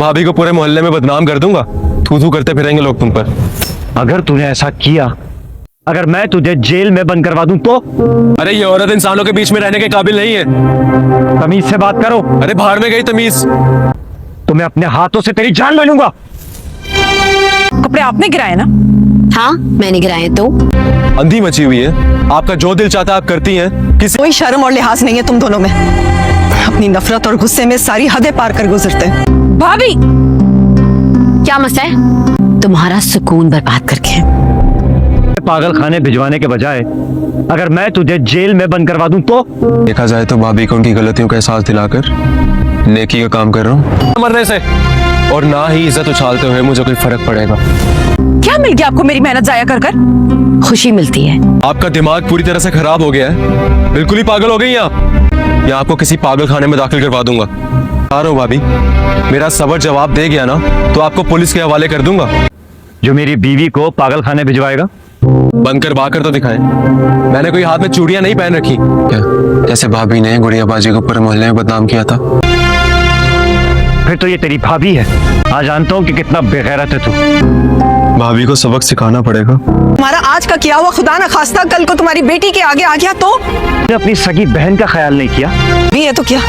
भाभी को पूरे मोहल्ले में बदनाम कर दूंगा। थू थू करते फिरेंगे लोग तुम पर। अगर तूने ऐसा किया, अगर मैं तुझे जेल में बंद करवा दूं तो? अरे ये औरत इंसानों के बीच में रहने के काबिल नहीं है। तमीज से बात करो। अरे बाहर में गई तमीज। तो मैं अपने हाथों से तेरी जान ले लूंगा। कपड़े आपने गिराए ना? हाँ मैंने गिराए। तो अंधी मची हुई है, आपका जो दिल चाहता है आप करती हैं। किसी कोई शर्म और लिहाज नहीं है तुम दोनों में। अपनी नफरत और गुस्से में सारी हदें पार कर गुजरते हैं। भाभी क्या मसला है? तुम्हारा सुकून बर्बाद करके। पागल खाने भिजवाने के बजाय अगर मैं तुझे जेल में बंद करवा दूं तो? देखा जाए तो भाभी को उनकी गलतियों का एहसास दिलाकर नेकी का काम कर रहा हूँ। मरने से और ना ही इज्जत उछालते हुए मुझे कोई फर्क पड़ेगा। क्या मिल गया आपको मेरी मेहनत जाया कर कर? खुशी मिलती है। आपका दिमाग पूरी तरह से खराब हो गया है, बिल्कुल ही पागल हो गई हैं आप। या आपको किसी पागल खाने में दाखिल करवा दूंगा। आ रहा हूँ भाभी, मेरा सबर जवाब दे गया ना तो आपको पुलिस के हवाले कर दूंगा। जो मेरी बीवी को पागल खाने भिजवाएगा? बंद कर बाकर तो दिखाएं। मैंने कोई हाथ में चूड़ियां नहीं पहन रखी। क्या जैसे भाभी ने गुड़िया बाजी को पूरे मोहल्ले में बदनाम किया था? फिर तो ये तेरी भाभी है। आज जानता हूँ कि कितना बेगैरत है तू। भाभी को सबक सिखाना पड़ेगा। तुम्हारा आज का किया हुआ खुदा न खास्ता कल को तुम्हारी बेटी के आगे आ गया तो? तूने अपनी सगी बहन का ख्याल नहीं किया? भी है तो क्या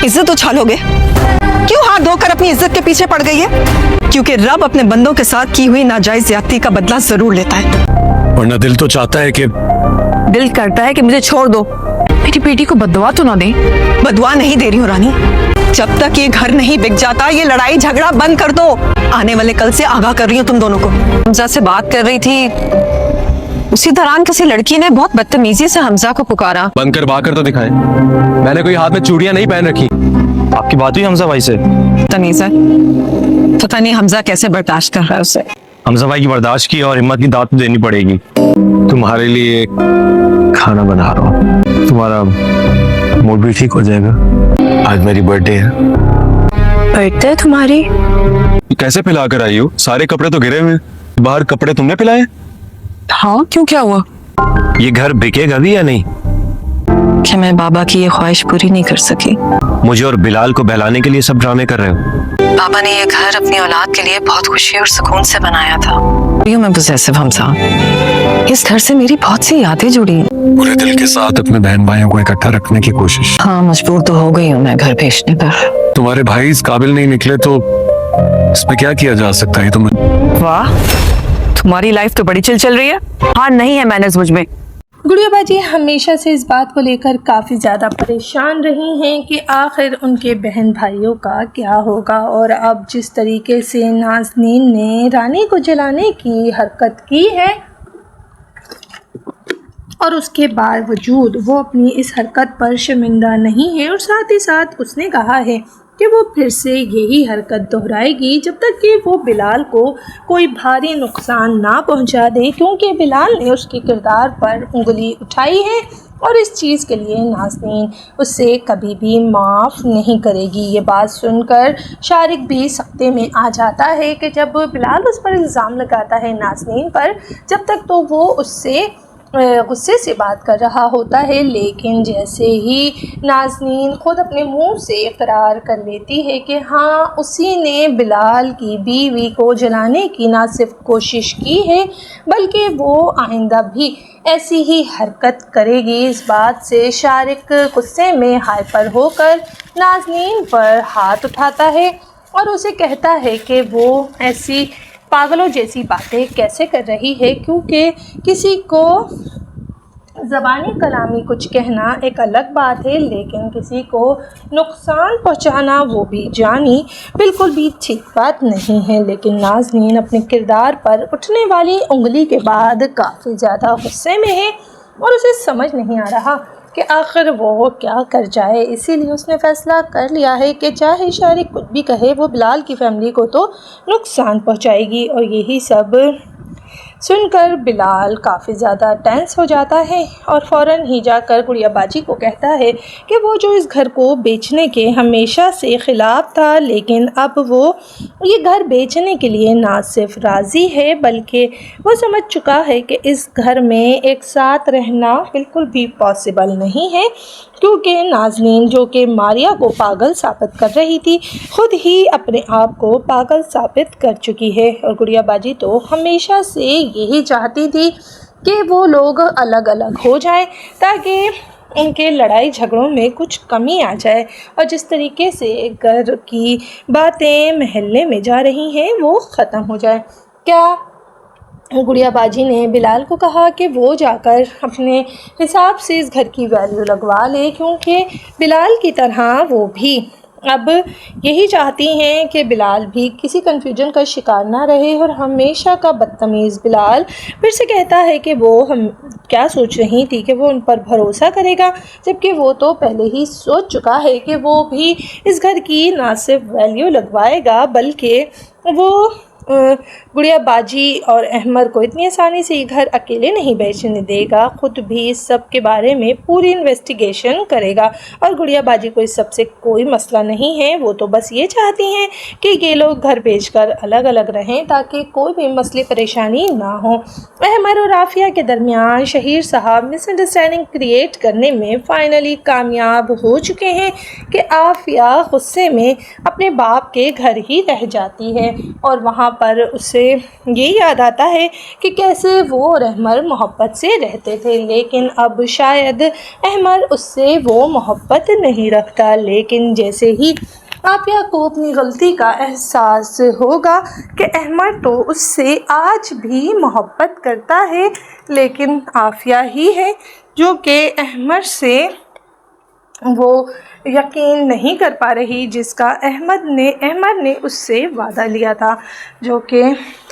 इज्जत उछालोगे? क्यों हाथ धोकर अपनी इज्जत के पीछे पड़ गई है? क्योंकि रब अपने बंदों के साथ की हुई नाजायज ज्यादती का बदला जरूर लेता है। वरना दिल तो चाहता है कि दिल करता है कि मुझे छोड़ दो, मेरी बेटी को बददुआ तो ना दे। बददुआ नहीं दे रही हूँ रानी। जब तक ये घर नहीं बिक जाता ये लड़ाई झगड़ा बंद कर दो। आने वाले कल से आगाह कर रही हूँ तुम दोनों को। हमजा से बात कर रही थी, उसी दौरान किसी लड़की ने बहुत बदतमीजी से हमजा को पुकारा। बंद कर बाकर तो दिखाएं। मैंने कोई हाथ में चूड़ियां नहीं पहन रखी। आपकी बात हुई हमजा भाई से? तमीज है, पता नहीं हमजा कैसे बर्दाश्त कर रहा है उसे। हमजा भाई की बर्दाश्त की और हिम्मत की दात देनी पड़ेगी। तुम्हारे लिए खाना बना रहा हूँ, तुम्हारा मूड भी ठीक हो जाएगा। आज मेरी बर्थडे है। बर्थडे तुम्हारी? कैसे पिला कर आई हो? सारे कपड़े तो गिरे हुए हैं। बाहर कपड़े तुमने पिलाए? हाँ क्यों, क्या हुआ? ये घर बिकेगा भी या नहीं? कि मैं बाबा की ये ख्वाहिश पूरी नहीं कर सकी। मुझे और बिलाल को बहलाने के लिए सब ड्रामे कर रहे हो। बाबा ने ये घर अपनी औलाद के लिए बहुत खुशी और सुकून से बनाया था। मैं पोसेसिव हमजा, इस घर से मेरी बहुत सी यादें जुड़ी हैं। पूरे दिल के साथ अपने बहन भाइयों को इकट्ठा रखने की कोशिश। हाँ मजबूर तो हो गई हूँ मैं घर भेजने पर। तुम्हारे भाई इस काबिल नहीं निकले तो इसमें क्या किया जा सकता है? तुम वाह, तुम्हारी लाइफ तो बड़ी चिल चल रही है। हाँ नहीं है मैंने मुझ में। गुड़िया बाजी हमेशा से इस बात को लेकर काफ़ी ज़्यादा परेशान रही हैं कि आखिर उनके बहन भाइयों का क्या होगा। और अब जिस तरीके से नाज़नीन ने रानी को जलाने की हरकत की है और उसके बावजूद वो अपनी इस हरकत पर शर्मिंदा नहीं है, और साथ ही साथ उसने कहा है कि वो फिर से यही हरकत दोहराएगी जब तक कि वो बिलाल को कोई भारी नुकसान ना पहुंचा दे, क्योंकि बिलाल ने उसके किरदार पर उंगली उठाई है और इस चीज़ के लिए नाज़नीन उससे कभी भी माफ़ नहीं करेगी। ये बात सुनकर शारिक भी सख्ते में आ जाता है कि जब बिलाल उस पर इल्ज़ाम लगाता है नाज़नीन पर, जब तक तो वो उससे गुस्से से बात कर रहा होता है, लेकिन जैसे ही नाज़नीन ख़ुद अपने मुंह से इकरार कर लेती है कि हाँ उसी ने बिलाल की बीवी को जलाने की ना सिर्फ कोशिश की है बल्कि वो आइंदा भी ऐसी ही हरकत करेगी, इस बात से शारिक गुस्से में हाइपर होकर नाज़नीन पर हाथ उठाता है और उसे कहता है कि वो ऐसी पागलों जैसी बातें कैसे कर रही है, क्योंकि किसी को ज़बानी कलामी कुछ कहना एक अलग बात है, लेकिन किसी को नुकसान पहुंचाना वो भी जानी बिल्कुल भी ठीक बात नहीं है। लेकिन नाज़नीन अपने किरदार पर उठने वाली उंगली के बाद काफ़ी ज़्यादा गुस्से में है और उसे समझ नहीं आ रहा कि आखिर वो क्या कर जाए। इसीलिए उसने फ़ैसला कर लिया है कि चाहे शारिक कुछ भी कहे वो बिलाल की फ़ैमिली को तो नुकसान पहुंचाएगी। और यही सब सुनकर बिलाल काफ़ी ज़्यादा टेंस हो जाता है और फ़ौरन ही जाकर गुड़िया बाजी को कहता है कि वो जो इस घर को बेचने के हमेशा से ख़िलाफ़ था, लेकिन अब वो ये घर बेचने के लिए ना सिर्फ राज़ी है बल्कि वो समझ चुका है कि इस घर में एक साथ रहना बिल्कुल भी पॉसिबल नहीं है। क्योंकि नाज़नीन जो कि मारिया को पागल साबित कर रही थी खुद ही अपने आप को पागल साबित कर चुकी है। और गुड़िया बाजी तो हमेशा से यही चाहती थी कि वो लोग अलग अलग हो जाएं ताकि उनके लड़ाई झगड़ों में कुछ कमी आ जाए। और जिस तरीके से घर की बातें महल्ले में जा रही हैं वो ख़त्म हो जाए। क्या गुड़िया बाजी ने बिलाल को कहा कि वो जाकर अपने हिसाब से इस घर की वैल्यू लगवा ले, क्योंकि बिलाल की तरह वो भी अब यही चाहती हैं कि बिलाल भी किसी कन्फ्यूजन का शिकार ना रहे। और हमेशा का बदतमीज़ बिलाल फिर से कहता है कि वो हम क्या सोच रही थी कि वो उन पर भरोसा करेगा, जबकि वो तो पहले ही सोच चुका है कि वो भी इस घर की ना सिर्फ वैल्यू लगवाएगा बल्कि वो गुड़िया बाजी और अहमद को इतनी आसानी से ये घर अकेले नहीं बेचने देगा, खुद भी इस सब के बारे में पूरी इन्वेस्टिगेशन करेगा। और गुड़िया बाजी को इस सब से कोई मसला नहीं है, वो तो बस ये चाहती हैं कि ये लोग घर बेचकर अलग अलग रहें ताकि कोई भी मसले परेशानी ना हो। अहमद और आफिया के दरमियान शहीर साहब मिसअंडरस्टैंडिंग क्रिएट करने में फाइनली कामयाब हो चुके हैं कि आफिया गुस्से में अपने बाप के घर ही रह जाती है और वहाँ पर उसे ये याद आता है कि कैसे वो और अहमद मोहब्बत से रहते थे, लेकिन अब शायद अहमद उससे वो मोहब्बत नहीं रखता। लेकिन जैसे ही आफिया को अपनी गलती का एहसास होगा कि अहमद तो उससे आज भी मोहब्बत करता है, लेकिन आफिया ही है जो कि अहमद से वो यकीन नहीं कर पा रही जिसका अहमद ने उससे वादा लिया था, जो कि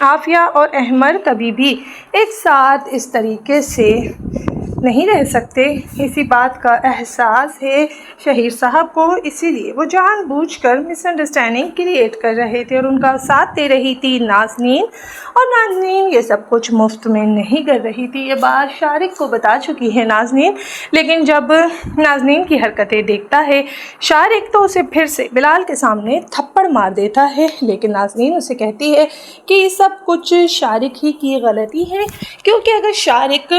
आफिया और अहमद कभी भी एक साथ इस तरीके से नहीं रह सकते। इसी बात का एहसास है शहीर साहब को, इसीलिए वो जानबूझकर मिसअंडरस्टैंडिंग क्रिएट कर रहे थे और उनका साथ दे रही थी नाज़नीन। और नाज़नीन ये सब कुछ मुफ्त में नहीं कर रही थी, ये बात शारिक को बता चुकी है नाज़नीन। लेकिन जब नाज़नीन की हरकतें देखता है शारिक तो उसे फिर से बिलाल के सामने थप्पड़ मार देता है, लेकिन नाज़नीन उसे कहती है कि ये सब कुछ शारिक ही की गलती है, क्योंकि अगर शारिक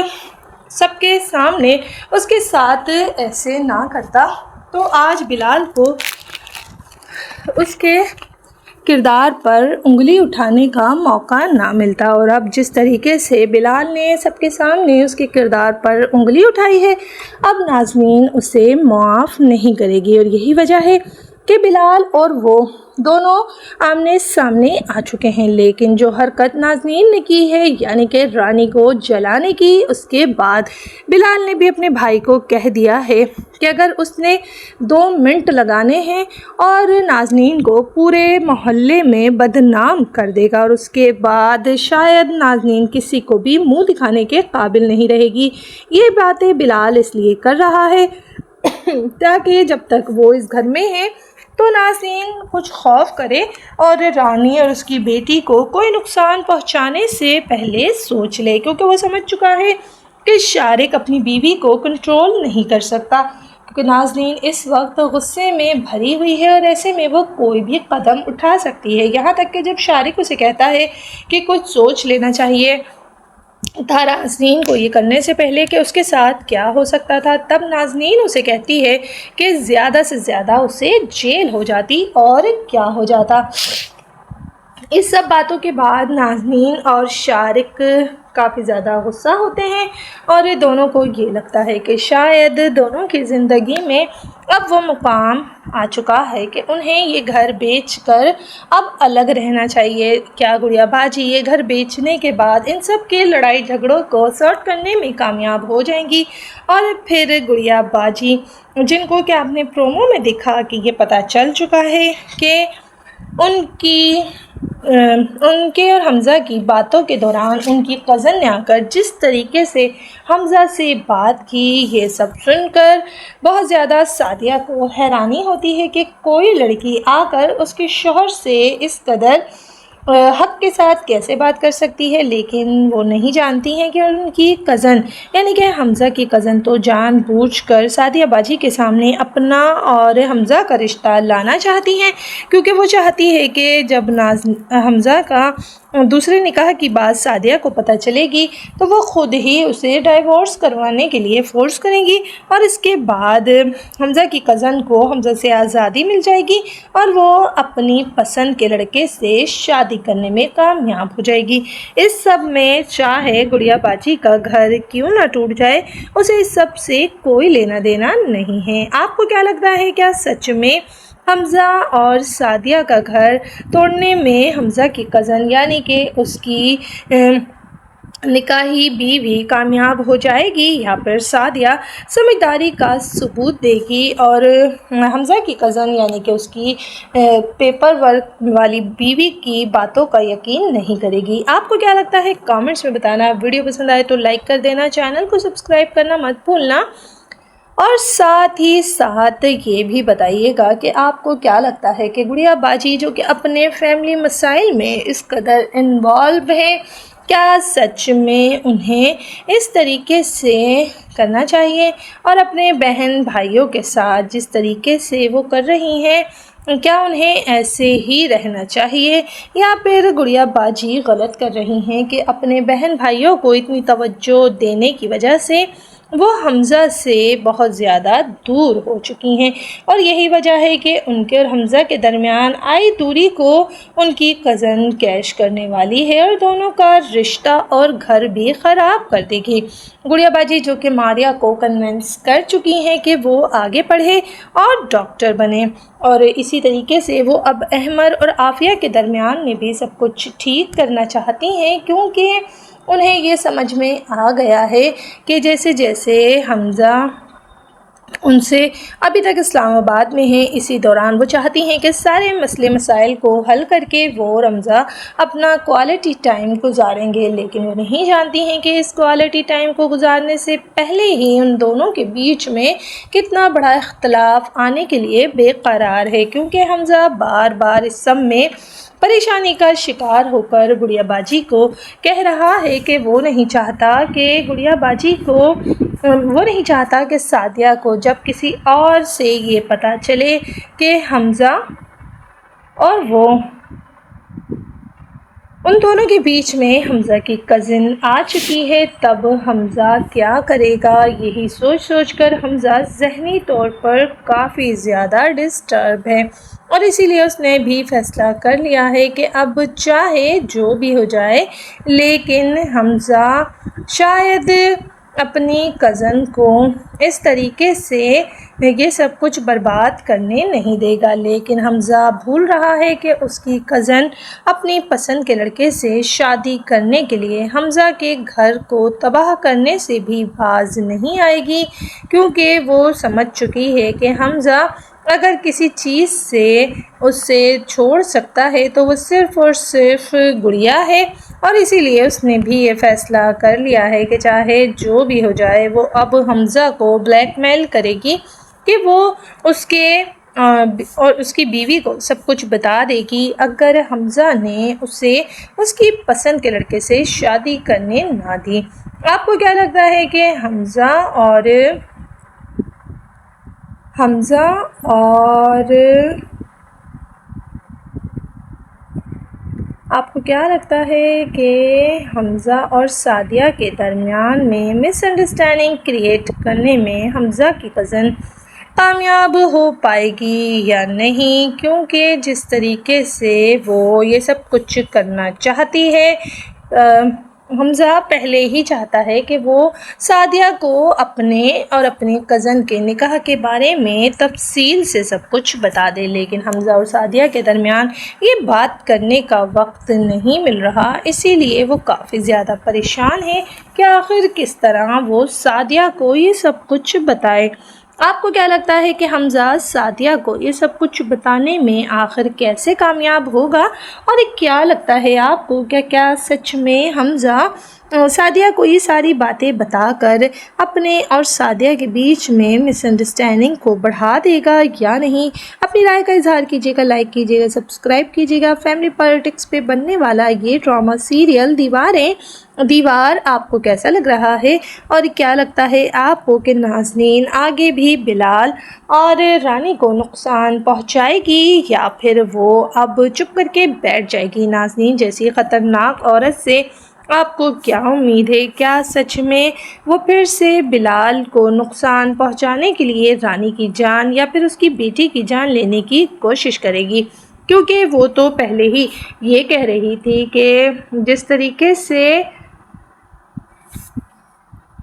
सबके सामने उसके साथ ऐसे ना करता तो आज बिलाल को उसके किरदार पर उंगली उठाने का मौका ना मिलता। और अब जिस तरीके से बिलाल ने सबके सामने उसके किरदार पर उंगली उठाई है, अब नाज़नीन उसे माफ़ नहीं करेगी। और यही वजह है कि बिलाल और वो दोनों आमने सामने आ चुके हैं। लेकिन जो हरकत नाज़नीन ने की है, यानी कि रानी को जलाने की, उसके बाद बिलाल ने भी अपने भाई को कह दिया है कि अगर उसने 2 मिनट लगाने हैं और नाज़नीन को पूरे मोहल्ले में बदनाम कर देगा और उसके बाद शायद नाज़नीन किसी को भी मुंह दिखाने के काबिल नहीं रहेगी। ये बातें बिलाल इसलिए कर रहा है ताकि जब तक वो इस घर में है तो नाज़नीन कुछ खौफ करे और रानी और उसकी बेटी को कोई नुकसान पहुंचाने से पहले सोच ले, क्योंकि वो समझ चुका है कि शारिक अपनी बीवी को कंट्रोल नहीं कर सकता, क्योंकि नाज़नीन इस वक्त गुस्से में भरी हुई है और ऐसे में वो कोई भी कदम उठा सकती है। यहाँ तक कि जब शारिक उसे कहता है कि कुछ सोच लेना चाहिए था नाज़नीन को ये करने से पहले कि उसके साथ क्या हो सकता था, तब नाज़नीन उसे कहती है कि ज़्यादा से ज़्यादा उसे जेल हो जाती और क्या हो जाता। इस सब बातों के बाद नाज़नीन और शारिक काफ़ी ज़्यादा गुस्सा होते हैं और ये दोनों को ये लगता है कि शायद दोनों की ज़िंदगी में अब वो मुकाम आ चुका है कि उन्हें ये घर बेचकर अब अलग रहना चाहिए। क्या गुड़िया बाजी ये घर बेचने के बाद इन सब के लड़ाई झगड़ों को सॉर्ट करने में कामयाब हो जाएंगी? और फिर गुड़िया बाजी, जिनको क्या आपने प्रोमो में देखा कि ये पता चल चुका है कि उनके और हमज़ा की बातों के दौरान उनकी कज़न ने आकर जिस तरीके से हमज़ा से बात की, ये सब सुनकर बहुत ज़्यादा सादिया को हैरानी होती है कि कोई लड़की आकर उसके शौहर से इस कदर حق کے ساتھ کیسے بات کر سکتی ہے، لیکن وہ نہیں جانتی ہیں کہ ان کی کزن یعنی کہ حمزہ کی کزن تو جان بوجھ کر سعدیہ باجی کے سامنے اپنا اور حمزہ کا رشتہ لانا چاہتی ہیں، کیونکہ وہ چاہتی ہے کہ جب حمزہ کا دوسرے نکاح کی بات سعدیہ کو پتہ چلے گی تو وہ خود ہی اسے ڈائیورس کروانے کے لیے فورس کریں گی، اور اس کے بعد حمزہ کی کزن کو حمزہ سے آزادی مل جائے گی اور وہ اپنی پسند کے لڑکے سے شادی کرنے میں کامیاب ہو جائے گی۔ اس سب میں چاہے گڑیا باجی کا گھر کیوں نہ ٹوٹ جائے، اسے اس سب سے کوئی لینا دینا نہیں ہے۔ آپ کو کیا لگتا ہے، کیا سچ میں حمزہ اور سعدیہ کا گھر توڑنے میں حمزہ کی کزن یعنی کہ اس کی نکاحی بیوی کامیاب ہو جائے گی، یا پھر سعدیہ سمجھداری کا ثبوت دے گی اور حمزہ کی کزن یعنی کہ اس کی پیپر ورک والی بیوی کی باتوں کا یقین نہیں کرے گی؟ آپ کو کیا لگتا ہے کامنٹس میں بتانا۔ ویڈیو پسند آئے تو لائک کر دینا، چینل کو سبسکرائب کرنا مت بھولنا، اور ساتھ ہی ساتھ یہ بھی بتائیے گا کہ آپ کو کیا لگتا ہے کہ گڑیا باجی جو کہ اپنے فیملی مسائل میں اس قدر انوالو ہے، کیا سچ میں انہیں اس طریقے سے کرنا چاہیے، اور اپنے بہن بھائیوں کے ساتھ جس طریقے سے وہ کر رہی ہیں کیا انہیں ایسے ہی رہنا چاہیے، یا پھر گڑیا باجی غلط کر رہی ہیں کہ اپنے بہن بھائیوں کو اتنی توجہ دینے کی وجہ سے وہ حمزہ سے بہت زیادہ دور ہو چکی ہیں، اور یہی وجہ ہے کہ ان کے اور حمزہ کے درمیان آئی دوری کو ان کی کزن کیش کرنے والی ہے اور دونوں کا رشتہ اور گھر بھی خراب کر دے گی۔ گڑیا باجی جو کہ ماریا کو کنونس کر چکی ہیں کہ وہ آگے پڑھے اور ڈاکٹر بنے، اور اسی طریقے سے وہ اب احمر اور عافیہ کے درمیان میں بھی سب کچھ ٹھیک کرنا چاہتی ہیں، کیونکہ انہیں یہ سمجھ میں آ گیا ہے کہ جیسے جیسے حمزہ ان سے ابھی تک اسلام آباد میں ہیں، اسی دوران وہ چاہتی ہیں کہ سارے مسئلے مسائل کو حل کر کے وہ حمزہ اپنا کوالٹی ٹائم گزاریں گے، لیکن وہ نہیں جانتی ہیں کہ اس کوالٹی ٹائم کو گزارنے سے پہلے ہی ان دونوں کے بیچ میں کتنا بڑا اختلاف آنے کے لیے بے قرار ہے، کیونکہ حمزہ بار بار اس سب میں پریشانی کا شکار ہو کر گڑیا باجی کو کہہ رہا ہے کہ وہ نہیں چاہتا کہ سعدیہ کو جب کسی اور سے یہ پتہ چلے کہ حمزہ اور وہ ان دونوں کے بیچ میں حمزہ کی کزن آ چکی ہے، تب حمزہ کیا کرے گا۔ یہی سوچ سوچ کر حمزہ ذہنی طور پر کافی زیادہ ڈسٹرب ہے، اور اسی لیے اس نے بھی فیصلہ کر لیا ہے کہ اب چاہے جو بھی ہو جائے لیکن حمزہ شاید اپنی کزن کو اس طریقے سے یہ سب کچھ برباد کرنے نہیں دے گا، لیکن حمزہ بھول رہا ہے کہ اس کی کزن اپنی پسند کے لڑکے سے شادی کرنے کے لیے حمزہ کے گھر کو تباہ کرنے سے بھی باز نہیں آئے گی، کیونکہ وہ سمجھ چکی ہے کہ حمزہ اگر کسی چیز سے اسے چھوڑ سکتا ہے تو وہ صرف اور صرف گڑیا ہے، اور اسی لیے اس نے بھی یہ فیصلہ کر لیا ہے کہ چاہے جو بھی ہو جائے وہ اب حمزہ کو بلیک میل کرے گی کہ وہ اس کے اور اس کی بیوی کو سب کچھ بتا دے گی اگر حمزہ نے اسے اس کی پسند کے لڑکے سے شادی کرنے نہ دی۔ آپ کو کیا لگتا ہے کہ حمزہ اور سعدیہ کے درمیان میں مس انڈرسٹینڈنگ کریٹ کرنے میں حمزہ کی کزن کامیاب ہو پائے گی یا نہیں، کیونکہ جس طریقے سے وہ یہ سب کچھ کرنا چاہتی ہے، حمزہ پہلے ہی چاہتا ہے کہ وہ سعدیہ کو اپنے اور اپنی کزن کے نکاح کے بارے میں تفصیل سے سب کچھ بتا دے، لیکن حمزہ اور سعدیہ کے درمیان یہ بات کرنے کا وقت نہیں مل رہا، اسی لیے وہ کافی زیادہ پریشان ہے کہ آخر کس طرح وہ سعدیہ کو یہ سب کچھ بتائے۔ آپ کو کیا لگتا ہے کہ حمزہ سعدیہ کو یہ سب کچھ بتانے میں آخر کیسے کامیاب ہوگا، اور کیا لگتا ہے آپ کو کیا سچ میں حمزہ सादिया को ये सारी बातें बताकर अपने और सादिया के बीच में मिसअंडरस्टैंडिंग को बढ़ा देगा या नहीं। अपनी राय का इजहार कीजिएगा, लाइक कीजिएगा, सब्सक्राइब कीजिएगा। फैमिली पॉलिटिक्स पे बनने वाला ये ड्रामा सीरियल दीवार आपको कैसा लग रहा है और क्या लगता है आपको कि नाज़नीन आगे भी बिलाल और रानी को नुकसान पहुंचाएगी या फिर वो अब चुप करके बैठ जाएगी। नाज़नीन जैसी ख़तरनाक औरत से आपको क्या उम्मीद है? क्या सच में वो फिर से बिलाल को नुकसान पहुंचाने के लिए रानी की जान या फिर उसकी बेटी की जान लेने की कोशिश करेगी? क्योंकि वो तो पहले ही ये कह रही थी कि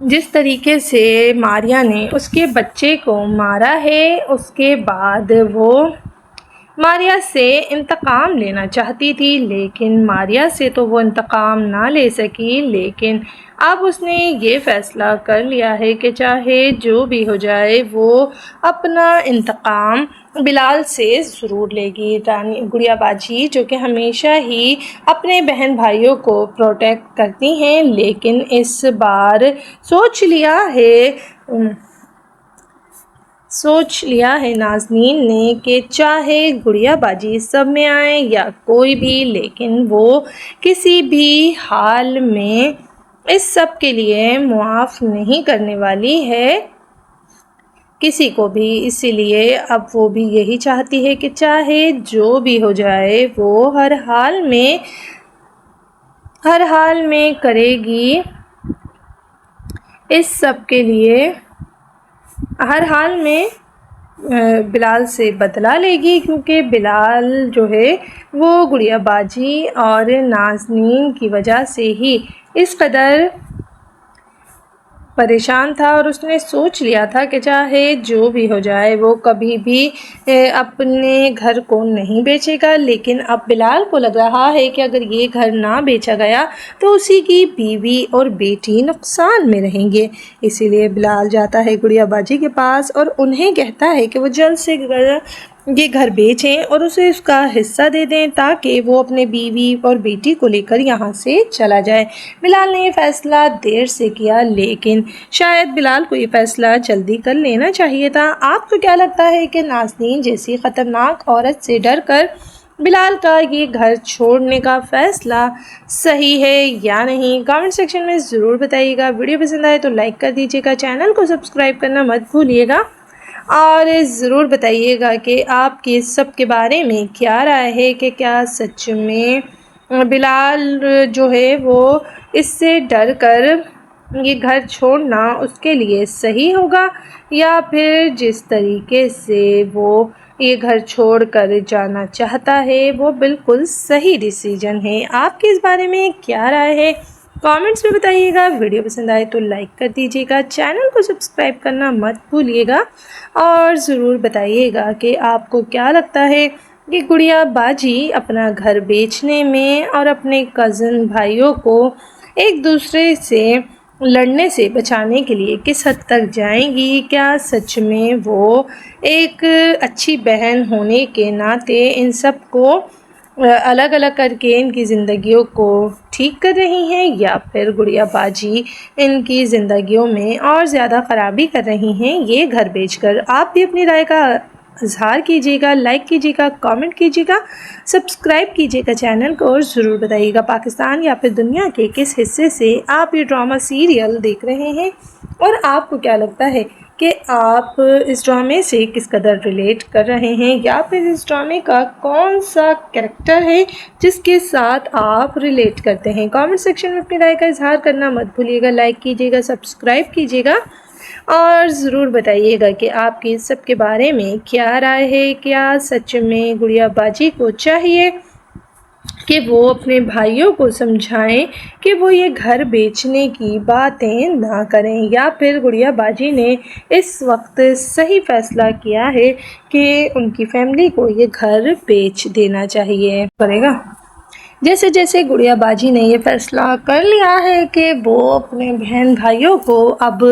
जिस तरीके से मारिया ने उसके बच्चे को मारा है, उसके बाद वो मारिया से इंतकाम लेना चाहती थी, लेकिन मारिया से तो वो इंतकाम ना ले सकी। लेकिन अब उसने ये फ़ैसला कर लिया है कि चाहे जो भी हो जाए वो अपना इंतकाम बिलाल से ज़रूर लेगी। रानी गुड़िया बाजी जो कि हमेशा ही अपने बहन भाइयों को प्रोटेक्ट करती हैं, लेकिन इस बार सोच लिया है नाज़नीन ने कि चाहे गुड़िया बाजी सब में आए या कोई भी, लेकिन वो किसी भी हाल में इस सब के लिए मुआफ़ नहीं करने वाली है किसी को भी। इसीलिए अब वो भी यही चाहती है कि चाहे जो भी हो जाए वो हर हाल में करेगी इस सब के लिए, हर हाल में बिलाल से बदला लेगी, क्योंकि बिलाल जो है वो गुड़िया बाजी और नाज़नीन की वजह से ही इस कदर परेशान था और उसने सोच लिया था कि चाहे जो भी हो जाए वो कभी भी अपने घर को नहीं बेचेगा। लेकिन अब बिलाल को लग रहा है कि अगर ये घर ना बेचा गया तो उसी की बीवी और बेटी नुकसान में रहेंगे। इसीलिए बिलाल जाता है गुड़िया बाजी के पास और उन्हें कहता है कि वो जल्द से ये घर बेचें और उसे उसका हिस्सा दे दें ताकि वो अपने बीवी और बेटी को लेकर यहाँ से चला जाए। बिलाल ने ये फ़ैसला देर से किया, लेकिन शायद बिलाल को ये फ़ैसला जल्दी कर लेना चाहिए था। आपको क्या लगता है कि नाज़नीन जैसी ख़तरनाक औरत से डर कर बिलाल का ये घर छोड़ने का फ़ैसला सही है या नहीं? कमेंट सेक्शन में ज़रूर बताइएगा। वीडियो पसंद आए तो लाइक कर दीजिएगा, चैनल को सब्सक्राइब करना मत भूलिएगा और ज़रूर बताइएगा कि आपकी सब के बारे में क्या राय है कि क्या सच में बिलाल जो है वो इससे डर कर ये घर छोड़ना उसके लिए सही होगा या फिर जिस तरीके से वो ये घर छोड़ कर जाना चाहता है वो बिल्कुल सही डिसीजन है। आपकी इस बारे में क्या राय है? कमेंट्स में बताइएगा। वीडियो पसंद आए तो लाइक कर दीजिएगा, चैनल को सब्सक्राइब करना मत भूलिएगा और ज़रूर बताइएगा कि आपको क्या लगता है कि गुड़िया बाजी अपना घर बेचने में और अपने कज़न भाइयों को एक दूसरे से लड़ने से बचाने के लिए किस हद तक जाएंगी? क्या सच में वो एक अच्छी बहन होने के नाते इन सब को अलग अलग करके इनकी ज़िंदगियों को ठीक कर रही हैं या फिर गुड़िया बाजी इनकी ज़िंदगियों में और ज़्यादा ख़राबी कर रही हैं ये घर बेचकर? आप भी अपनी राय का इजहार कीजिएगा, लाइक कीजिएगा, कमेंट कीजिएगा, सब्सक्राइब कीजिएगा चैनल को और ज़रूर बताइएगा पाकिस्तान या फिर दुनिया के किस हिस्से से आप ये ड्रामा सीरियल देख रहे हैं और आपको क्या लगता है कि आप इस ड्रामे से किस कदर रिलेट कर रहे हैं या फिर इस ड्रामे का कौन सा कैरेक्टर है जिसके साथ आप रिलेट करते हैं? कमेंट सेक्शन में अपनी राय का इजहार करना मत भूलिएगा, लाइक कीजिएगा, सब्सक्राइब कीजिएगा और ज़रूर बताइएगा कि आपकी सब के बारे में क्या राय है। क्या सच में गुड़िया बाजी को चाहिए कि वो अपने भाइयों को समझाएं कि वो ये घर बेचने की बातें ना करें या फिर गुड़िया बाजी ने इस वक्त सही फ़ैसला किया है कि उनकी फैमिली को ये घर बेच देना चाहिए करेगा? जैसे जैसे गुड़िया बाजी ने ये फ़ैसला कर लिया है कि वो अपने बहन भाइयों को अब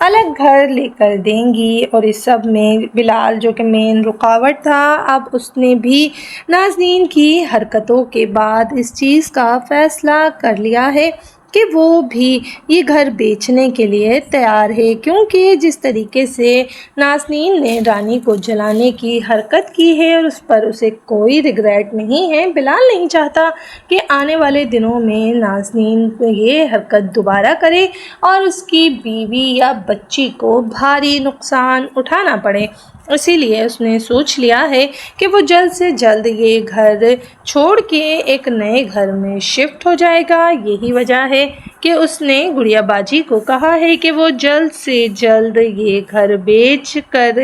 अलग घर लेकर देंगी और इस सब में बिलाल जो कि मेन रुकावट था, अब उसने भी नाज़नीन की हरकतों के बाद इस चीज़ का फ़ैसला कर लिया है کہ وہ بھی یہ گھر بیچنے کے لیے تیار ہے، کیونکہ جس طریقے سے نازنین نے رانی کو جلانے کی حرکت کی ہے اور اس پر اسے کوئی ریگریٹ نہیں ہے، بلال نہیں چاہتا کہ آنے والے دنوں میں نازنین یہ حرکت دوبارہ کرے اور اس کی بیوی یا بچی کو بھاری نقصان اٹھانا پڑے۔ اسی لیے اس نے سوچ لیا ہے کہ وہ جلد سے جلد یہ گھر چھوڑ کے ایک نئے گھر میں شفٹ ہو جائے گا۔ یہی وجہ ہے کہ اس نے گڑیا باجی کو کہا ہے کہ وہ جلد سے جلد یہ گھر بیچ کر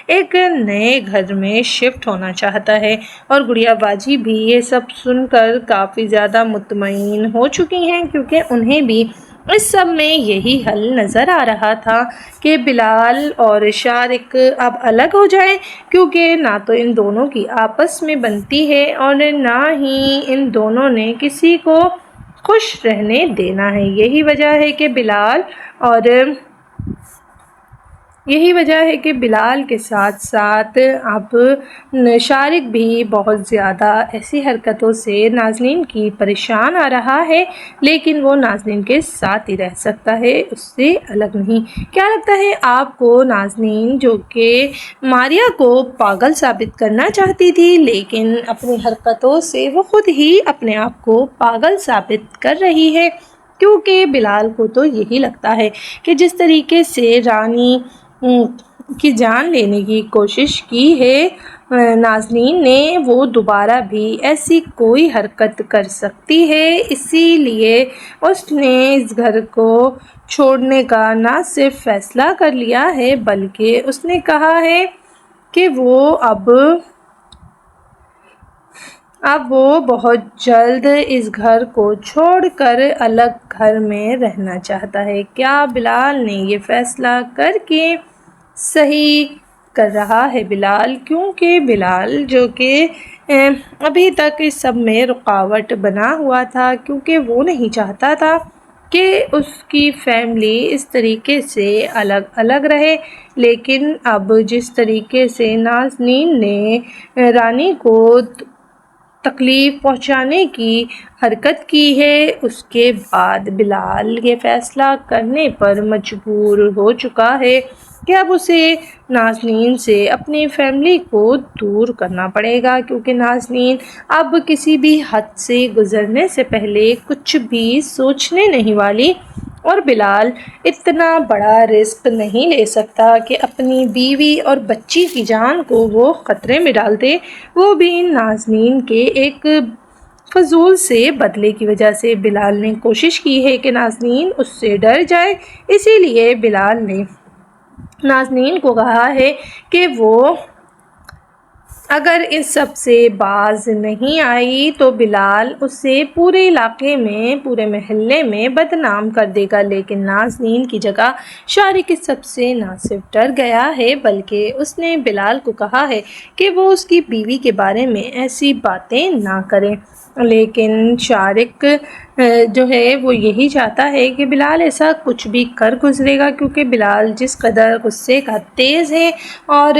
ایک نئے گھر میں شفٹ ہونا چاہتا ہے، اور گڑیا باجی بھی یہ سب سن کر کافی زیادہ مطمئن ہو چکی ہیں، کیونکہ انہیں بھی اس سب میں یہی حل نظر آ رہا تھا کہ بلال اور شارق اب الگ ہو جائیں، کیونکہ نہ تو ان دونوں کی آپس میں بنتی ہے اور نہ ہی ان دونوں نے کسی کو خوش رہنے دینا ہے۔ یہی وجہ ہے کہ بلال کے ساتھ ساتھ اب شارق بھی بہت زیادہ ایسی حرکتوں سے نازنین کی پریشان آ رہا ہے، لیکن وہ نازنین کے ساتھ ہی رہ سکتا ہے، اس سے الگ نہیں۔ کیا لگتا ہے آپ کو نازنین، جو کہ ماریا کو پاگل ثابت کرنا چاہتی تھی، لیکن اپنی حرکتوں سے وہ خود ہی اپنے آپ کو پاگل ثابت کر رہی ہے؟ کیونکہ بلال کو تو یہی لگتا ہے کہ جس طریقے سے رانی کی جان لینے کی کوشش کی ہے نازنین نے، وہ دوبارہ بھی ایسی کوئی حرکت کر سکتی ہے۔ اسی لیے اس نے اس گھر کو چھوڑنے کا نہ صرف فیصلہ کر لیا ہے، بلکہ اس نے کہا ہے کہ وہ اب وہ بہت جلد اس گھر کو چھوڑ کر الگ گھر میں رہنا چاہتا ہے۔ کیا بلال نے یہ فیصلہ کر کے صحیح کر رہا ہے؟ بلال، کیونکہ بلال جو کہ ابھی تک اس سب میں رکاوٹ بنا ہوا تھا، کیونکہ وہ نہیں چاہتا تھا کہ اس کی فیملی اس طریقے سے الگ رہے، لیکن اب جس طریقے سے نازنین نے رانی کو تکلیف پہنچانے کی حرکت کی ہے، اس کے بعد بلال یہ فیصلہ کرنے پر مجبور ہو چکا ہے کہ اب اسے نازنین سے اپنی فیملی کو دور کرنا پڑے گا، کیونکہ نازنین اب کسی بھی حد سے گزرنے سے پہلے کچھ بھی سوچنے نہیں والی، اور بلال اتنا بڑا رسک نہیں لے سکتا کہ اپنی بیوی اور بچی کی جان کو وہ خطرے میں ڈال دے، وہ بھی نازنین کے ایک فضول سے بدلے کی وجہ سے۔ بلال نے کوشش کی ہے کہ نازنین اس سے ڈر جائے، اسی لیے بلال نے نازنین کو کہا ہے کہ وہ اگر اس سب سے باز نہیں آئی تو بلال اسے پورے علاقے میں، پورے محلے میں بدنام کر دے گا۔ لیکن نازنین کی جگہ شارق اس سب سے نہ صرف ڈر گیا ہے، بلکہ اس نے بلال کو کہا ہے کہ وہ اس کی بیوی کے بارے میں ایسی باتیں نہ کرے، لیکن شارق جو ہے وہ یہی چاہتا ہے کہ بلال ایسا کچھ بھی کر گزرے گا، کیونکہ بلال جس قدر غصے کا تیز ہے اور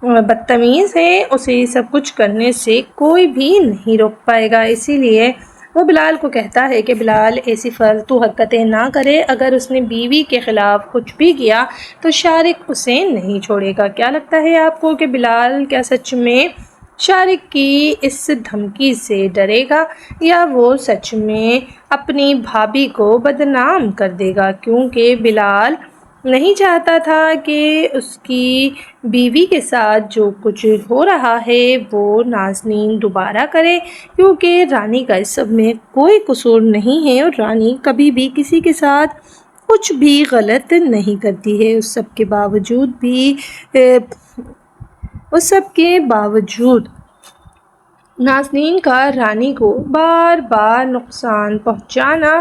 بدتمیز ہے، اسے سب کچھ کرنے سے کوئی بھی نہیں روک پائے گا۔ اسی لیے وہ بلال کو کہتا ہے کہ بلال ایسی فالتو حرکتیں نہ کرے، اگر اس نے بیوی کے خلاف کچھ بھی کیا تو شارق اسے نہیں چھوڑے گا۔ کیا لگتا ہے آپ کو کہ بلال کیا سچ میں شارق کی اس دھمکی سے ڈرے گا، یا وہ سچ میں اپنی بھابھی کو بدنام کر دے گا؟ کیونکہ بلال نہیں چاہتا تھا کہ اس کی بیوی کے ساتھ جو کچھ ہو رہا ہے وہ نازنین دوبارہ کرے، کیونکہ رانی کا اس سب میں کوئی قصور نہیں ہے، اور رانی کبھی بھی کسی کے ساتھ کچھ بھی غلط نہیں کرتی ہے۔ اس سب کے باوجود نازنین کا رانی کو بار بار نقصان پہنچانا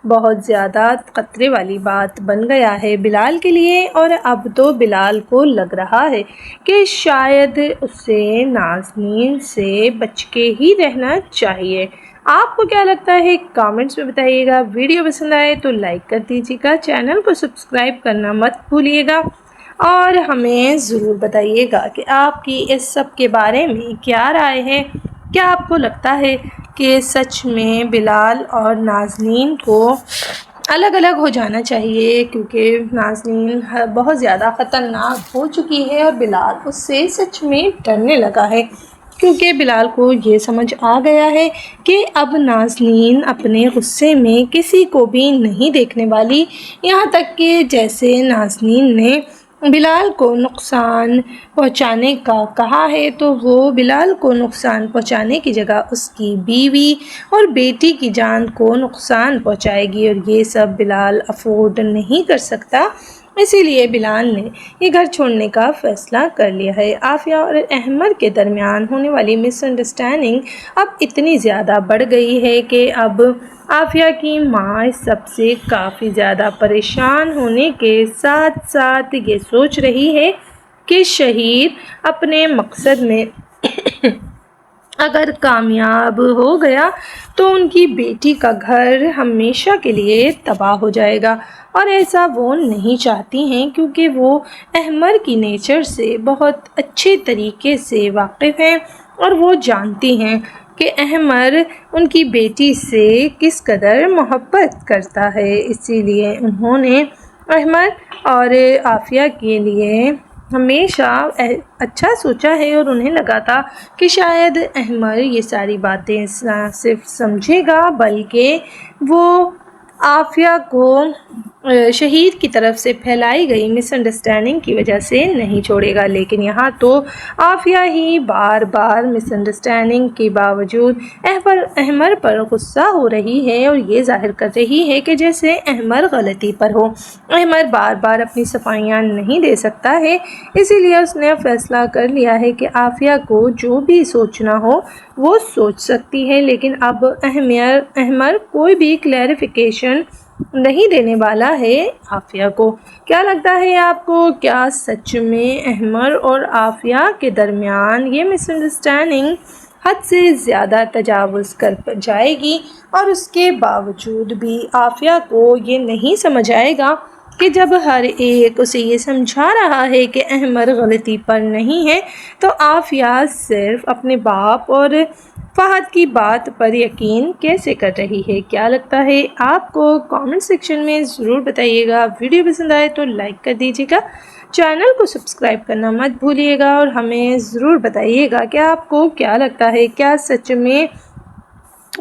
بہت زیادہ خطرے والی بات بن گیا ہے بلال کے لیے، اور اب تو بلال کو لگ رہا ہے کہ شاید اسے نازنین سے بچ کے ہی رہنا چاہیے۔ آپ کو کیا لگتا ہے کامنٹس میں بتائیے گا۔ ویڈیو پسند آئے تو لائک کر دیجیے گا، چینل کو سبسکرائب کرنا مت بھولیے گا، اور ہمیں ضرور بتائیے گا کہ آپ کی اس سب کے بارے میں کیا رائے ہے۔ کیا آپ کو لگتا ہے کہ سچ میں بلال اور نازنین کو الگ الگ ہو جانا چاہیے، کیونکہ نازنین بہت زیادہ خطرناک ہو چکی ہے اور بلال اس سے سچ میں ڈرنے لگا ہے، کیونکہ بلال کو یہ سمجھ آ گیا ہے کہ اب نازنین اپنے غصے میں کسی کو بھی نہیں دیکھنے والی، یہاں تک کہ جیسے نازنین نے بلال کو نقصان پہنچانے کا کہا ہے تو وہ بلال کو نقصان پہنچانے کی جگہ اس کی بیوی اور بیٹی کی جان کو نقصان پہنچائے گی، اور یہ سب بلال افورڈ نہیں کر سکتا، اسی لیے بلال نے یہ گھر چھوڑنے کا فیصلہ کر لیا ہے۔ عافیہ اور احمر کے درمیان ہونے والی مس انڈرسٹینڈنگ اب اتنی زیادہ بڑھ گئی ہے کہ اب عافیہ کی ماں اس سب سے کافی زیادہ پریشان ہونے کے ساتھ ساتھ یہ سوچ رہی ہے کہ شہید اپنے مقصد میں اگر کامیاب ہو گیا تو ان کی بیٹی کا گھر ہمیشہ کے لیے تباہ ہو جائے گا، اور ایسا وہ نہیں چاہتی ہیں، کیونکہ وہ احمر کی نیچر سے بہت اچھے طریقے سے واقف ہیں اور وہ جانتی ہیں کہ احمر ان کی بیٹی سے کس قدر محبت کرتا ہے، اسی لیے انہوں نے احمر اور عافیہ کے لیے ہمیشہ اچھا سوچا ہے، اور انہیں لگا تھا کہ شاید احمر یہ ساری باتیں نہ صرف سمجھے گا بلکہ وہ عافیہ کو شہید کی طرف سے پھیلائی گئی مس انڈرسٹینڈنگ کی وجہ سے نہیں چھوڑے گا، لیکن یہاں تو عافیہ ہی بار بار مس انڈرسٹینڈنگ کے باوجود احمر پر غصہ ہو رہی ہے اور یہ ظاہر کر رہی ہے کہ جیسے احمر غلطی پر ہو۔ احمر بار بار اپنی صفائیاں نہیں دے سکتا ہے، اسی لیے اس نے فیصلہ کر لیا ہے کہ عافیہ کو جو بھی سوچنا ہو وہ سوچ سکتی ہے، لیکن اب احمر کوئی بھی کلیریفیکیشن نہیں دینے والا ہے عافیہ کو۔ کیا لگتا ہے آپ کو، کیا سچ میں احمر اور عافیہ کے درمیان یہ مس انڈرسٹینڈنگ حد سے زیادہ تجاوز کر جائے گی اور اس کے باوجود بھی عافیہ کو یہ نہیں سمجھ آئے گا کہ جب ہر ایک اسے یہ سمجھا رہا ہے کہ احمر غلطی پر نہیں ہے تو عافیہ صرف اپنے باپ اور فہد کی بات پر یقین کیسے کر رہی ہے؟ کیا لگتا ہے آپ کو؟ کامنٹ سیکشن میں ضرور بتائیے گا۔ ویڈیو پسند آئے تو لائک کر دیجیے گا، چینل کو سبسکرائب کرنا مت بھولیے گا، اور ہمیں ضرور بتائیے گا کہ آپ کو کیا لگتا ہے، کیا سچ میں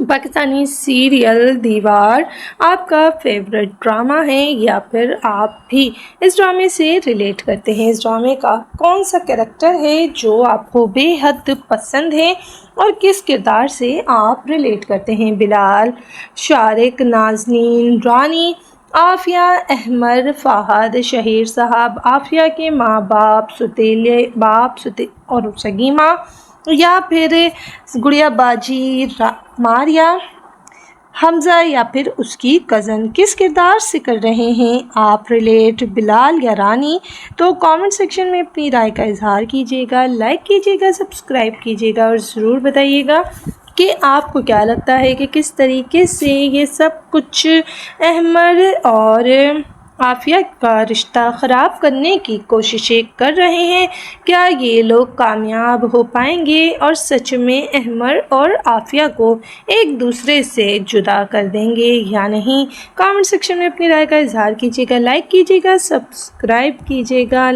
پاکستانی سیریل دیوار آپ کا فیورٹ ڈرامہ ہے، یا پھر آپ بھی اس ڈرامے سے ریلیٹ کرتے ہیں؟ اس ڈرامے کا کون سا کریکٹر ہے جو آپ کو بے حد پسند ہے اور کس کردار سے آپ ریلیٹ کرتے ہیں؟ بلال، شارق، نازنین، رانی، عافیہ، احمر، فہد، شہیر صاحب، عافیہ کے ماں باپ، سوتیلے باپ اور سگی ماں، یا پھر گڑیا باجی، ماریا، حمزہ، یا پھر اس کی کزن؟ کس کردار سے کر رہے ہیں آپ ریلیٹ، بلال یا رانی؟ تو کامنٹ سیکشن میں اپنی رائے کا اظہار کیجیے گا، لائک کیجیے گا، سبسکرائب کیجیے گا، اور ضرور بتائیے گا کہ آپ کو کیا لگتا ہے کہ کس طریقے سے یہ سب کچھ احمر اور عافیہ کا رشتہ خراب کرنے کی کوششیں کر رہے ہیں۔ کیا یہ لوگ کامیاب ہو پائیں گے اور سچ میں احمر اور عافیہ کو ایک دوسرے سے جدا کر دیں گے یا نہیں؟ کامنٹ سیکشن میں اپنی رائے کا اظہار کیجیے گا، لائک کیجیے گا، سبسکرائب کیجیے گا،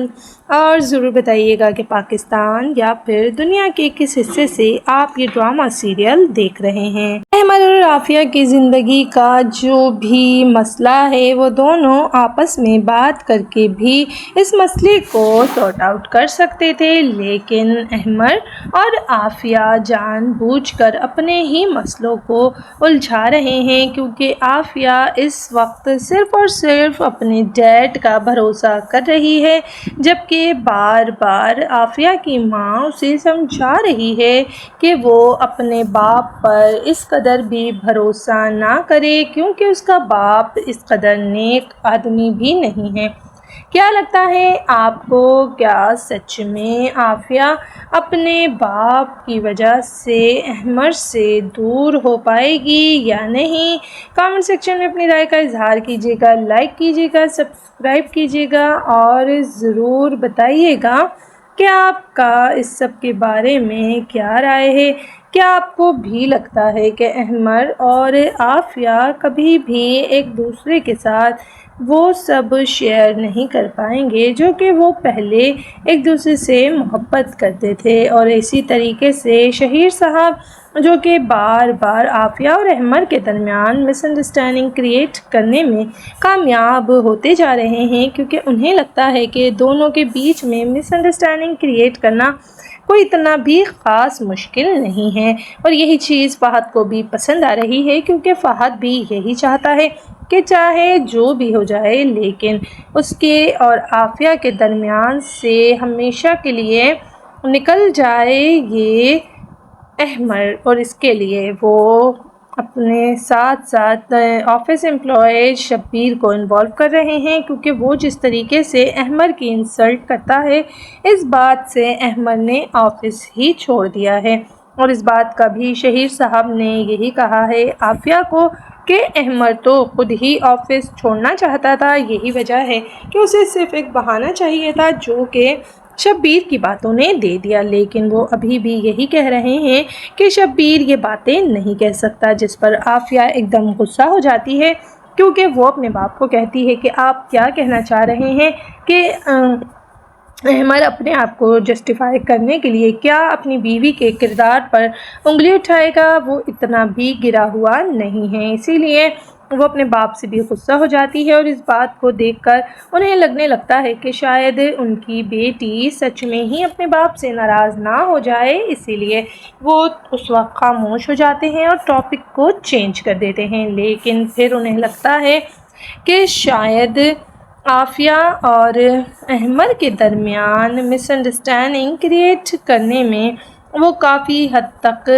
اور ضرور بتائیے گا کہ پاکستان یا پھر دنیا کے کس حصے سے آپ یہ ڈرامہ سیریل دیکھ رہے ہیں۔ احمر اور عافیہ کی زندگی کا جو بھی مسئلہ ہے وہ دونوں آپس میں بات کر کے بھی اس مسئلے کو سارٹ آؤٹ کر سکتے تھے، لیکن احمر اور عافیہ جان بوجھ کر اپنے ہی مسئلوں کو الجھا رہے ہیں، کیونکہ عافیہ اس وقت صرف اور صرف اپنے ڈیڈ کا بھروسہ کر رہی ہے، جبکہ بار بار عافیہ کی ماں اسے سمجھا رہی ہے کہ وہ اپنے باپ پر اس قدر بھی بھروسہ نہ کرے، کیونکہ اس کا باپ اس قدر نیک آدمی بھی نہیں ہے۔ کیا لگتا ہے آپ کو، کیا سچ میں عافیہ اپنے باپ کی وجہ سے احمر سے دور ہو پائے گی یا نہیں؟ کامنٹ سیکشن میں اپنی رائے کا اظہار کیجیے گا، لائک کیجیے گا، سبسکرائب کیجیے گا، اور ضرور بتائیے گا کہ آپ کا اس سب کے بارے میں کیا رائے ہے۔ کیا آپ کو بھی لگتا ہے کہ احمر اور عافیہ کبھی بھی ایک دوسرے کے ساتھ وہ سب شیئر نہیں کر پائیں گے جو کہ وہ پہلے ایک دوسرے سے محبت کرتے تھے؟ اور اسی طریقے سے شہیر صاحب جو کہ بار بار عافیہ اور احمر کے درمیان مس انڈرسٹینڈنگ کریٹ کرنے میں کامیاب ہوتے جا رہے ہیں، کیونکہ انہیں لگتا ہے کہ دونوں کے بیچ میں مس انڈرسٹینڈنگ کریٹ کرنا کوئی اتنا بھی خاص مشکل نہیں ہے، اور یہی چیز فہد کو بھی پسند آ رہی ہے، کیونکہ فہد بھی یہی چاہتا ہے کہ چاہے جو بھی ہو جائے لیکن اس کے اور عافیہ کے درمیان سے ہمیشہ کے لیے نکل جائے یہ احمر، اور اس کے لیے وہ اپنے ساتھ ساتھ آفس امپلائے شبیر کو انوالو کر رہے ہیں، کیونکہ وہ جس طریقے سے احمر کی انسلٹ کرتا ہے اس بات سے احمر نے آفس ہی چھوڑ دیا ہے، اور اس بات کا بھی شہیر صاحب نے یہی کہا ہے عافیہ کو کہ احمر تو خود ہی آفس چھوڑنا چاہتا تھا، یہی وجہ ہے کہ اسے صرف ایک بہانہ چاہیے تھا جو کہ شبیر کی باتوں نے دے دیا، لیکن وہ ابھی بھی یہی کہہ رہے ہیں کہ شبیر یہ باتیں نہیں کہہ سکتا، جس پر عافیہ ایک دم غصہ ہو جاتی ہے، کیونکہ وہ اپنے باپ کو کہتی ہے کہ آپ کیا کہنا چاہ رہے ہیں کہ احمر اپنے آپ کو جسٹیفائی کرنے کے لیے کیا اپنی بیوی کے کردار پر انگلی اٹھائے گا؟ وہ اتنا بھی گرا ہوا نہیں ہے، اسی لیے وہ اپنے باپ سے بھی غصہ ہو جاتی ہے، اور اس بات کو دیکھ کر انہیں لگنے لگتا ہے کہ شاید ان کی بیٹی سچ میں ہی اپنے باپ سے ناراض نہ ہو جائے، اسی لیے وہ اس وقت خاموش ہو جاتے ہیں اور ٹاپک کو چینج کر دیتے ہیں، لیکن پھر انہیں لگتا ہے کہ شاید عافیہ اور احمر کے درمیان مس انڈرسٹینڈنگ کریٹ کرنے میں وہ کافی حد تک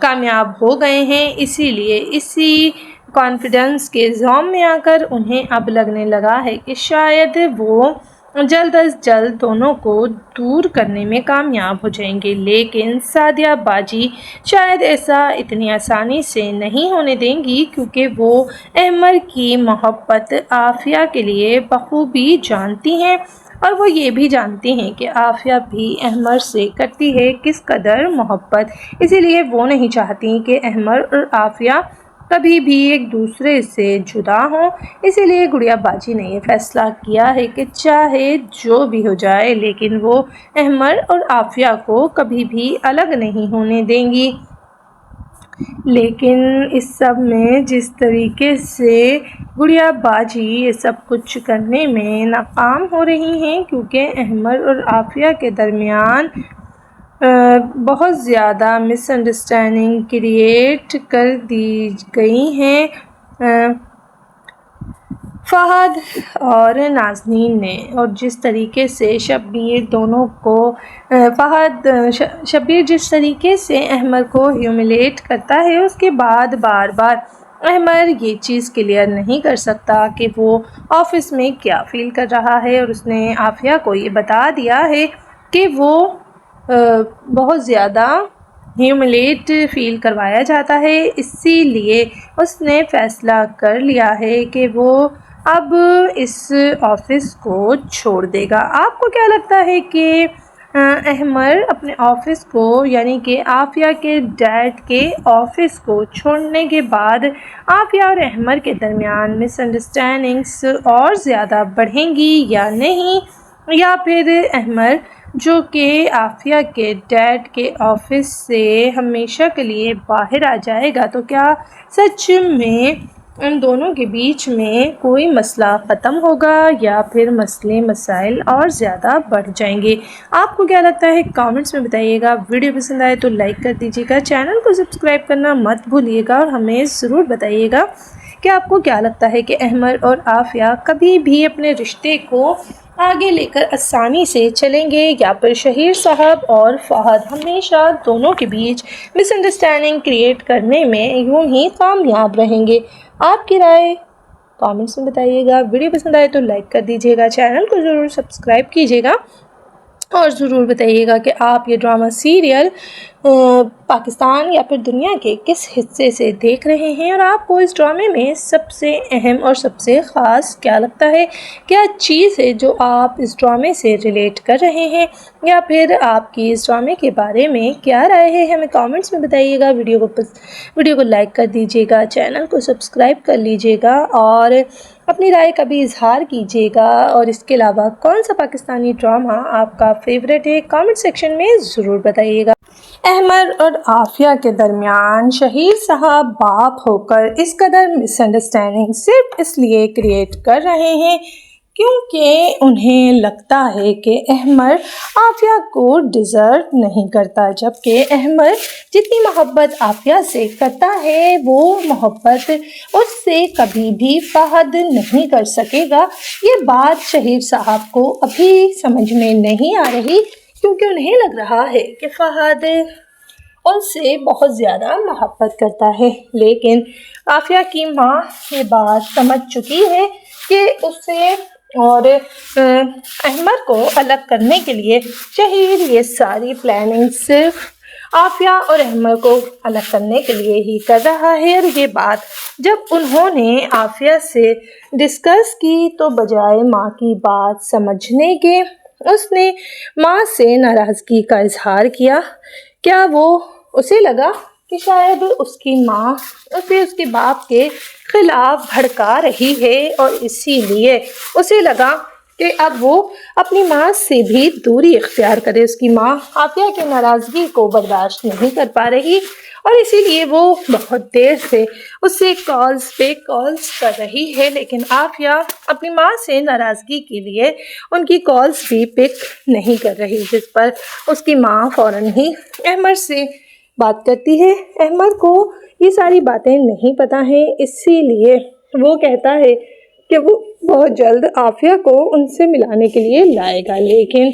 کامیاب ہو گئے ہیں، اسی لیے اسی کانفیڈنس کے زوم میں آ کر انہیں اب لگنے لگا ہے کہ شاید وہ جلد از جلد دونوں کو دور کرنے میں کامیاب ہو جائیں گے، لیکن سعدیہ باجی شاید ایسا اتنی آسانی سے نہیں ہونے دیں گی، کیونکہ وہ احمر کی محبت عافیہ کے لیے بخوبی جانتی ہیں، اور وہ یہ بھی جانتی ہیں کہ عافیہ بھی احمر سے کرتی ہے کس قدر محبت، اسی لیے وہ نہیں چاہتی کہ احمر اور عافیہ کبھی بھی ایک دوسرے سے جدا ہوں، اسی لیے گڑیا باجی نے یہ فیصلہ کیا ہے کہ چاہے جو بھی ہو جائے لیکن وہ احمر اور عافیہ کو کبھی بھی الگ نہیں ہونے دیں گی۔ لیکن اس سب میں جس طریقے سے گڑیا باجی یہ سب کچھ کرنے میں ناکام ہو رہی ہیں، کیونکہ احمر اور عافیہ کے درمیان بہت زیادہ مس انڈرسٹینڈنگ کریٹ کر دی گئی ہیں فہد اور نازنین نے، اور جس طریقے سے شبیر جس طریقے سے احمر کو ہیوملیٹ کرتا ہے، اس کے بعد بار بار احمر یہ چیز کلیئر نہیں کر سکتا کہ وہ آفس میں کیا فیل کر رہا ہے، اور اس نے عافیہ کو یہ بتا دیا ہے کہ وہ بہت زیادہ ہیوملیٹ فیل کروایا جاتا ہے، اسی لیے اس نے فیصلہ کر لیا ہے کہ وہ اب اس آفس کو چھوڑ دے گا۔ آپ کو کیا لگتا ہے کہ احمر اپنے آفس کو یعنی کہ عافیہ کے ڈیڈ کے آفس کو چھوڑنے کے بعد عافیہ اور احمر کے درمیان مس انڈرسٹینڈنگس اور زیادہ بڑھیں گی یا نہیں، یا پھر احمر جو کہ عافیہ کے ڈیڈ کے آفس سے ہمیشہ کے لیے باہر آ جائے گا، تو کیا سچ میں ان دونوں کے بیچ میں کوئی مسئلہ ختم ہوگا یا پھر مسائل اور زیادہ بڑھ جائیں گے؟ آپ کو کیا لگتا ہے کامنٹس میں بتائیے گا۔ ویڈیو پسند آئے تو لائک کر دیجیے گا، چینل کو سبسکرائب کرنا مت بھولیے گا، اور ہمیں ضرور بتائیے گا کہ آپ کو کیا لگتا ہے کہ احمر اور عافیہ کبھی بھی اپنے رشتے کو آگے لے کر آسانی سے چلیں گے، یا پھر شہیر صاحب اور فہد ہمیشہ دونوں کے بیچ مس انڈرسٹینڈنگ کریٹ کرنے میں یوں ہی کامیاب رہیں گے؟ آپ کی رائے کامنٹس میں بتائیے گا۔ ویڈیو پسند آئے تو لائک کر دیجیے گا، چینل کو ضرور سبسکرائب کیجیے گا، اور ضرور بتائیے گا کہ آپ یہ ڈرامہ سیریل पाकिस्तान या फिर दुनिया के किस हिस्से से देख रहे हैं और आपको इस ड्रामे में सबसे अहम और सबसे ख़ास क्या लगता है, क्या चीज़ है जो आप इस ड्रामे से रिलेट कर रहे हैं, या फिर आपकी इस ड्रामे के बारे में क्या राय है, हमें कमेंट्स में बताइएगा। वीडियो को लाइक कर दीजिएगा, चैनल को सब्सक्राइब कर लीजिएगा और अपनी राय का भी इजहार कीजिएगा। और इसके अलावा कौन सा पाकिस्तानी ड्रामा आपका फेवरेट है, कमेंट सेक्शन में ज़रूर बताइएगा। अहमद और आफिया के दरमियान शहीर साहब बाप होकर इस कदर मिसअंडरस्टैंडिंग सिर्फ इसलिए क्रिएट कर रहे हैं क्योंकि उन्हें लगता है कि अहमद आफिया को डिज़र्व नहीं करता, जबकि अहमद जितनी मोहब्बत आफिया से करता है वो मोहब्बत उससे कभी भी फहद नहीं कर सकेगा। ये बात शहीर साहब को अभी समझ में नहीं आ रही क्योंकि उन्हें लग रहा है कि फहद उनसे बहुत ज़्यादा मोहब्बत करता है, लेकिन आफिया की माँ ये बात समझ चुकी है कि उसे और अहमद को अलग करने के लिए शहीर ये सारी प्लानिंग सिर्फ आफिया और अहमद को अलग करने के लिए ही कर रहा है। और ये बात जब उन्होंने आफिया से डिस्कस की तो बजाय माँ की बात समझने के उसने माँ से नाराज़गी का इजहार किया। क्या उसे लगा कि शायद उसकी माँ उसे उसके बाप के खिलाफ भड़का रही है और इसीलिए उसे लगा कि अब वो अपनी माँ से भी दूरी इख्तियार करे। उसकी माँ आफिया की नाराज़गी को बर्दाश्त नहीं कर पा रही और इसीलिए वो बहुत देर से उससे कॉल्स पे कॉल्स कर रही है, लेकिन आफिया अपनी माँ से नाराज़गी के लिए उनकी कॉल्स भी पिक नहीं कर रही, जिस पर उसकी माँ फ़ौरन ही अहमद से बात करती है। अहमद को ये सारी बातें नहीं पता हैं, इसीलिए वो कहता है कि वो बहुत जल्द आफिया को उनसे मिलाने के लिए लाएगा, लेकिन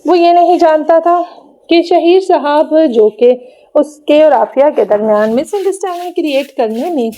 वो ये नहीं जानता था कि शहीर साहब जो कि उसके और आफिया के दरमियान मिसअंडरस्टैंडिंग क्रिएट करने में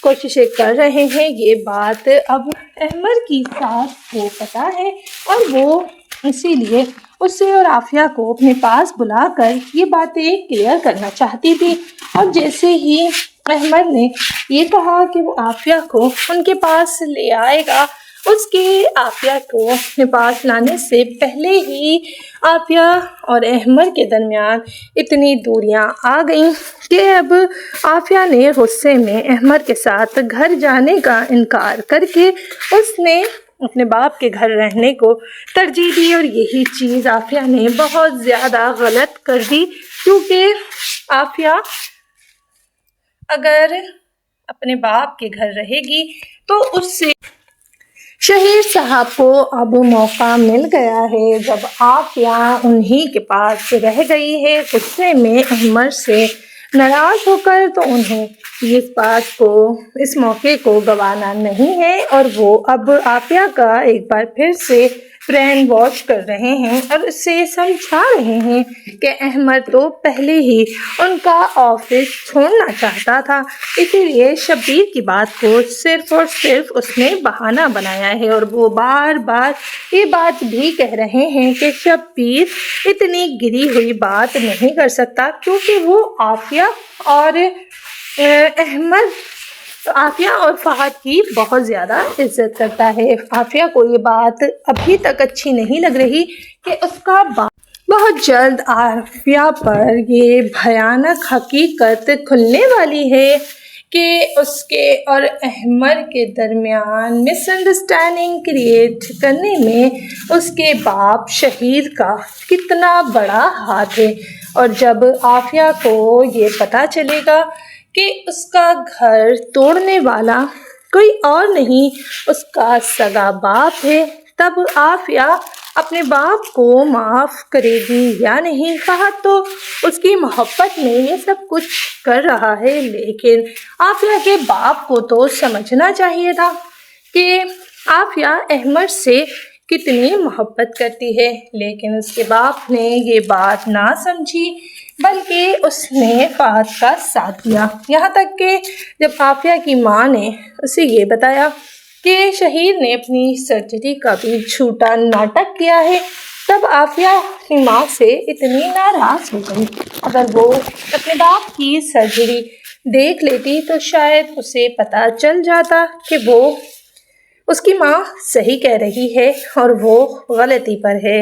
कोशिशें कर रहे हैं, ये बात अब अहमद की सास को पता है और वो इसीलिए उससे और आफिया को अपने पास बुलाकर ये बातें क्लियर करना चाहती थी। और जैसे ही अहमद ने ये कहा कि वो आफिया को उनके पास ले आएगा, उसके आफिया को अपने पास लाने से पहले ही आफिया और अहमद के दरमियान इतनी दूरियां आ गईं कि अब आफिया ने गुस्से में अहमद के साथ घर जाने का इनकार करके उसने अपने बाप के घर रहने को तरजीह दी। और यही चीज़ आफिया ने बहुत ज़्यादा गलत कर दी, क्योंकि आफिया अगर अपने बाप के घर रहेगी तो उससे शहीर साहब को अब मौका मिल गया है। जब आफिया उन्हीं के पास रह गई है गुस्से में अहमद से नाराज़ होकर, तो उन्हें इस बात को इस मौके को गंवाना नहीं है और वो अब आफिया का एक बार फिर से ब्रेन वॉश कर रहे हैं और उससे समझा रहे हैं कि अहमद तो पहले ही उनका ऑफिस छोड़ना चाहता था, इसीलिए शब्बीर की बात को सिर्फ और सिर्फ उसने बहाना बनाया है। और वो बार बार ये बात भी कह रहे हैं कि शब्बीर इतनी गिरी हुई बात नहीं कर सकता, क्योंकि वो आफिया और अहमद आफिया और फहद की बहुत ज़्यादा इज्जत करता है। आफिया को ये बात अभी तक अच्छी नहीं लग रही कि उसका बाप बहुत जल्द आफिया पर ये भयानक हकीकत खुलने वाली है कि उसके और अहमद के दरमियान मिसअंडरस्टैंडिंग क्रिएट करने में उसके बाप शहीर का कितना बड़ा हाथ है। और जब आफिया को ये पता चलेगा कि उसका घर तोड़ने वाला कोई और नहीं उसका सगा बाप है, तब आफिया अपने बाप को माफ़ करेगी या नहीं। फहद तो उसकी मोहब्बत में ये सब कुछ कर रहा है, लेकिन आफिया के बाप को तो समझना चाहिए था कि आफिया अहमद से कितनी मोहब्बत करती है, लेकिन उसके बाप ने ये बात ना समझी, बल्कि उसने फहद का साथ दिया। यहाँ तक कि जब आफिया की माँ ने उसे ये बताया कि शहीर ने अपनी सर्जरी का भी झूठा नाटक किया है, तब आफिया अपनी माँ से इतनी नाराज हो गई। अगर वो अपने बाप की सर्जरी देख लेती तो शायद उसे पता चल जाता कि वो उसकी माँ सही कह रही है और वो गलती पर है।